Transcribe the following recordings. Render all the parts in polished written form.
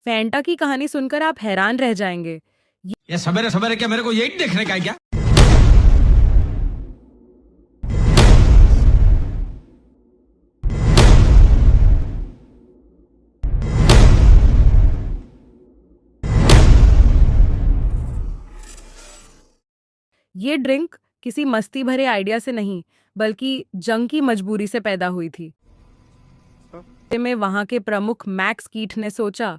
Fanta की कहानी सुनकर आप हैरान रह जाएंगे। ये सवेरे सवेरे क्या मेरे को यही देखने का है क्या? ये ड्रिंक किसी मस्ती भरे आइडिया से नहीं, बल्कि जंग की मजबूरी से पैदा हुई थी। में वहां के प्रमुख मैक्स कीट ने सोचा,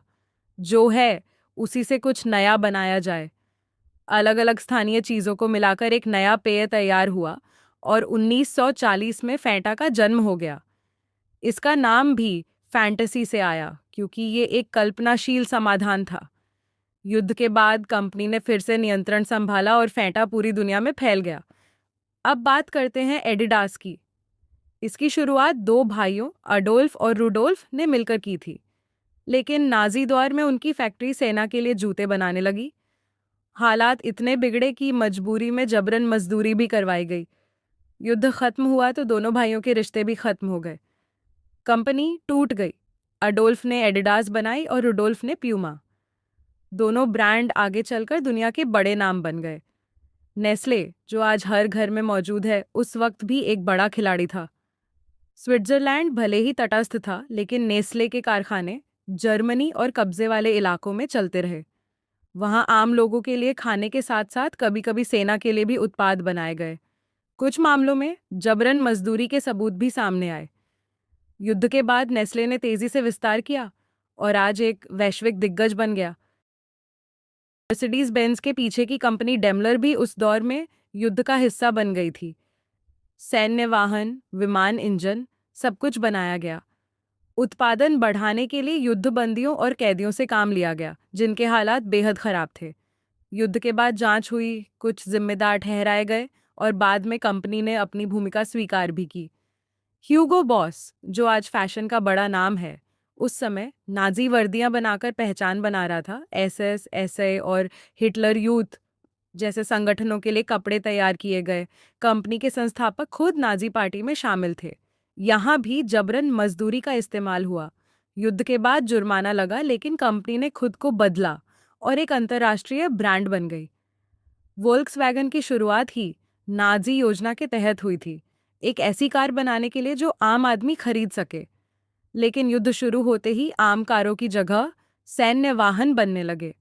जो है उसी से कुछ नया बनाया जाए। अलग अलग स्थानीय चीजों को मिलाकर एक नया पेय तैयार हुआ और 1940 में फैंटा का जन्म हो गया। इसका नाम भी फैंटेसी से आया, क्योंकि ये एक कल्पनाशील समाधान था। युद्ध के बाद कंपनी ने फिर से नियंत्रण संभाला और फैंटा पूरी दुनिया में फैल गया। अब बात करते हैं एडिडास की। इसकी शुरुआत दो भाइयों अडोल्फ और रुडोल्फ ने मिलकर की थी, लेकिन नाजी दौर में उनकी फैक्ट्री सेना के लिए जूते बनाने लगी। हालात इतने बिगड़े कि मजबूरी में जबरन मजदूरी भी करवाई गई। युद्ध खत्म हुआ तो दोनों भाइयों के रिश्ते भी खत्म हो गए। कंपनी टूट गई। अडोल्फ ने एडिडास बनाई और रुडोल्फ ने प्यूमा। दोनों ब्रांड आगे चलकर दुनिया के बड़े नाम बन गए। नेस्ले, जो आज हर घर में मौजूद है, उस वक्त भी एक बड़ा खिलाड़ी था। स्विट्जरलैंड भले ही तटस्थ था, लेकिन नेस्ले के कारखाने जर्मनी और कब्जे वाले इलाकों में चलते रहे। वहां आम लोगों के लिए खाने के साथ साथ कभी कभी सेना के लिए भी उत्पाद बनाए गए। कुछ मामलों में जबरन मजदूरी के सबूत भी सामने आए। युद्ध के बाद नेस्ले ने तेजी से विस्तार किया और आज एक वैश्विक दिग्गज बन गया। मर्सिडीज बेंज के पीछे की कंपनी डेमलर भी उस दौर में युद्ध का हिस्सा बन गई थी। सैन्य वाहन, विमान इंजन, सब कुछ बनाया गया। उत्पादन बढ़ाने के लिए युद्धबंदियों और कैदियों से काम लिया गया, जिनके हालात बेहद खराब थे। युद्ध के बाद जांच हुई, कुछ जिम्मेदार ठहराए गए और बाद में कंपनी ने अपनी भूमिका स्वीकार भी की। ह्यूगो बॉस, जो आज फैशन का बड़ा नाम है, उस समय नाजी वर्दियां बनाकर पहचान बना रहा था। एसएस, एसए और हिटलर यूथ जैसे संगठनों के लिए कपड़े तैयार किए गए। कंपनी के संस्थापक खुद नाजी पार्टी में शामिल थे। यहाँ भी जबरन मजदूरी का इस्तेमाल हुआ। युद्ध के बाद जुर्माना लगा, लेकिन कंपनी ने खुद को बदला और एक अंतर्राष्ट्रीय ब्रांड बन गई। वोल्क्सवैगन की शुरुआत ही नाजी योजना के तहत हुई थी, एक ऐसी कार बनाने के लिए जो आम आदमी खरीद सके। लेकिन युद्ध शुरू होते ही आम कारों की जगह सैन्य वाहन बनने लगे।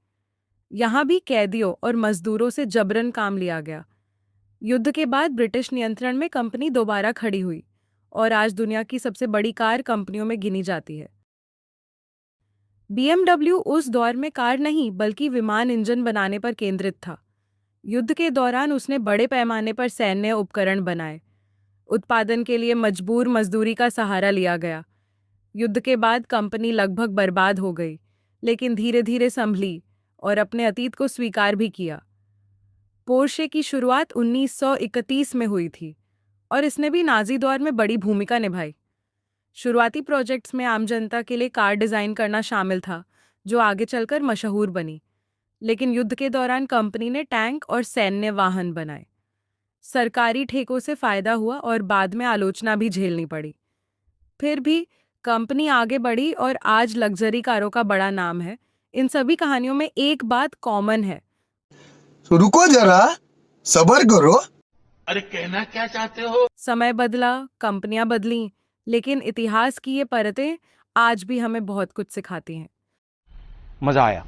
यहाँ भी कैदियों और मजदूरों से जबरन काम लिया गया। युद्ध के बाद ब्रिटिश नियंत्रण में कंपनी दोबारा खड़ी हुई और आज दुनिया की सबसे बड़ी कार कंपनियों में गिनी जाती है। BMW उस दौर में कार नहीं, बल्कि विमान इंजन बनाने पर केंद्रित था। युद्ध के दौरान उसने बड़े पैमाने पर सैन्य उपकरण बनाए। उत्पादन के लिए मजबूर मजदूरी का सहारा लिया गया। युद्ध के बाद कंपनी लगभग बर्बाद हो गई, लेकिन धीरे धीरे संभली और अपने अतीत को स्वीकार भी किया। पोर्शे की शुरुआत 1931 में हुई थी और इसने भी नाजी दौर में बड़ी भूमिका निभाई। शुरुआती प्रोजेक्ट्स में आम जनता के लिए कार डिज़ाइन करना शामिल था, जो आगे चलकर मशहूर बनी। लेकिन युद्ध के दौरान कंपनी ने टैंक और सैन्य वाहन बनाए। सरकारी ठेकों से फायदा हुआ और बाद में आलोचना भी झेलनी पड़ी। फिर भी कंपनी आगे बढ़ी और आज लग्जरी कारों का बड़ा नाम है। इन सभी कहानियों में एक बात कॉमन है। तो रुको जरा, सब्र करो। अरे कहना क्या चाहते हो? समय बदला, कंपनियां बदलीं, लेकिन इतिहास की ये परतें आज भी हमें बहुत कुछ सिखाती हैं। मजा आया।